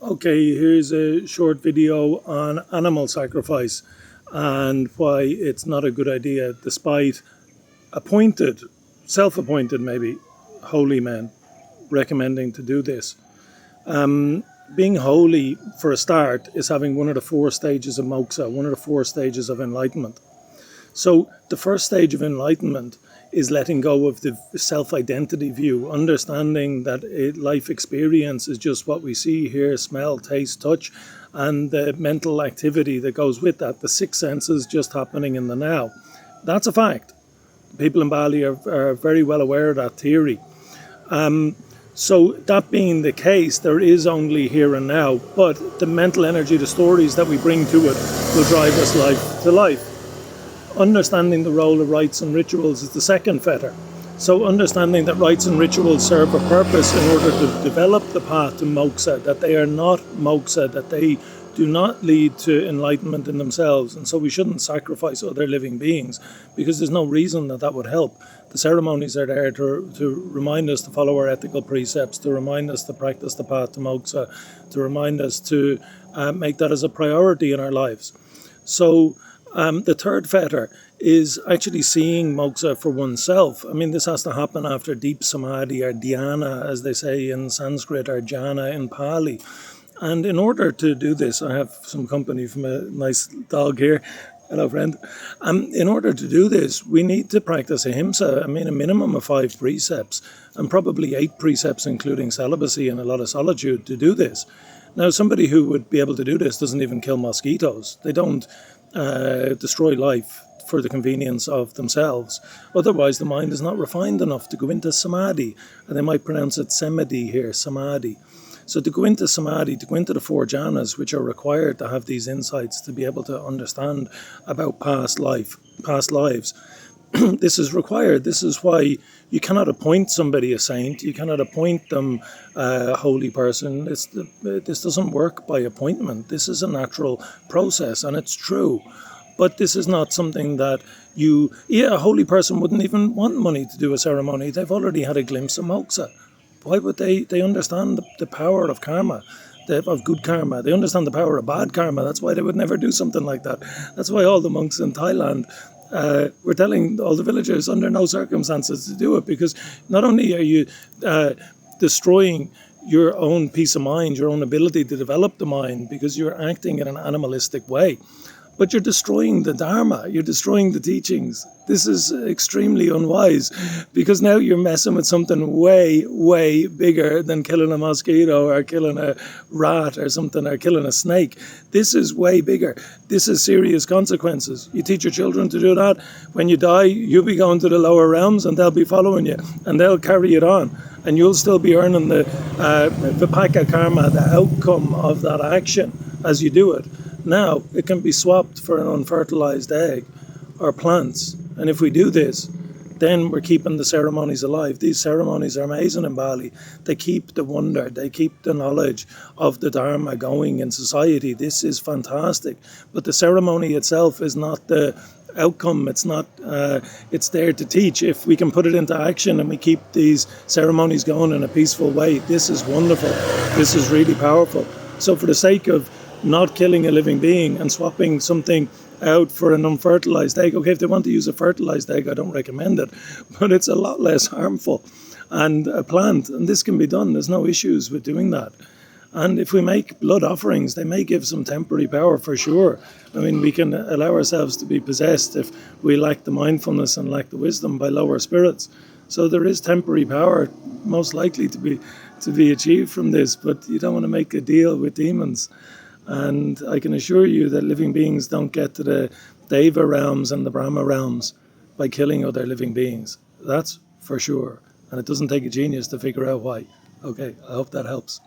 Okay, here's a short video on animal sacrifice and why it's not a good idea, despite appointed, self-appointed maybe, holy men recommending to do this. Being holy, for a start, is having one of the four stages of moksha, one of the four stages of enlightenment. So the first stage of enlightenment is letting go of the self-identity view, understanding that life experience is just what we see, hear, smell, taste, touch, and the mental activity that goes with that, the six senses just happening in the now. That's a fact. People in Bali are very well aware of that theory. So that being the case, there is only here and now, but the mental energy, the stories that we bring to it will drive us life to life. Understanding the role of rites and rituals is the second fetter. So understanding that rites and rituals serve a purpose in order to develop the path to moksha, that they are not moksha, that they do not lead to enlightenment in themselves. And so we shouldn't sacrifice other living beings because there's no reason that that would help. The ceremonies are there to remind us to follow our ethical precepts, to remind us to practice the path to moksha, to remind us to make that as a priority in our lives. So the third fetter is actually seeing moksha for oneself. I mean, this has to happen after deep samadhi, or dhyana, as they say in Sanskrit, or jhana in Pali. And in order to do this, I have some company from a nice dog here. Hello, friend. In order to do this, we need to practice ahimsa. I mean, a minimum of 5 precepts, and probably 8 precepts, including celibacy and a lot of solitude, to do this. Now, somebody who would be able to do this doesn't even kill mosquitoes. They don't destroy life for the convenience of themselves. Otherwise, the mind is not refined enough to go into samadhi. And they might pronounce it samadhi here, samadhi. So to go into samadhi, to go into the 4 jhanas, which are required to have these insights, to be able to understand about past lives, this is required. This is why you cannot appoint somebody a saint. You cannot appoint them a holy person. This doesn't work by appointment. This is a natural process, and it's true. But this is not something that a holy person wouldn't even want money to do a ceremony. They've already had a glimpse of moksha. Why would they? They understand the power of karma, of good karma. They understand the power of bad karma. That's why they would never do something like that. That's why all the monks in Thailand were telling all the villagers under no circumstances to do it, because not only are you destroying your own peace of mind, your own ability to develop the mind, because you're acting in an animalistic way, but you're destroying the Dharma, you're destroying the teachings. This is extremely unwise, because now you're messing with something way, way bigger than killing a mosquito or killing a rat or something, or killing a snake. This is way bigger. This is serious consequences. You teach your children to do that. When you die, you'll be going to the lower realms and they'll be following you and they'll carry it on. And you'll still be earning the vipaka karma, the outcome of that action as you do it. Now, it can be swapped for an unfertilized egg or plants. And if we do this, then we're keeping the ceremonies alive. These ceremonies are amazing in Bali. They keep the wonder, they keep the knowledge of the Dharma going in society. This is fantastic. But the ceremony itself is not the outcome. It's not, it's there to teach. If we can put it into action and we keep these ceremonies going in a peaceful way, this is wonderful. This is really powerful. So for the sake of not killing a living being and swapping something out for an unfertilized egg. Okay, if they want to use a fertilized egg, I don't recommend it, but it's a lot less harmful. And a plant, and this can be done. There's no issues with doing that. And if we make blood offerings, they may give some temporary power for sure. I mean, we can allow ourselves to be possessed if we lack the mindfulness and lack the wisdom by lower spirits. So there is temporary power most likely to be achieved from this, but you don't want to make a deal with demons. And I can assure you that living beings don't get to the Deva realms and the Brahma realms by killing other living beings. That's for sure. And it doesn't take a genius to figure out why. Okay, I hope that helps.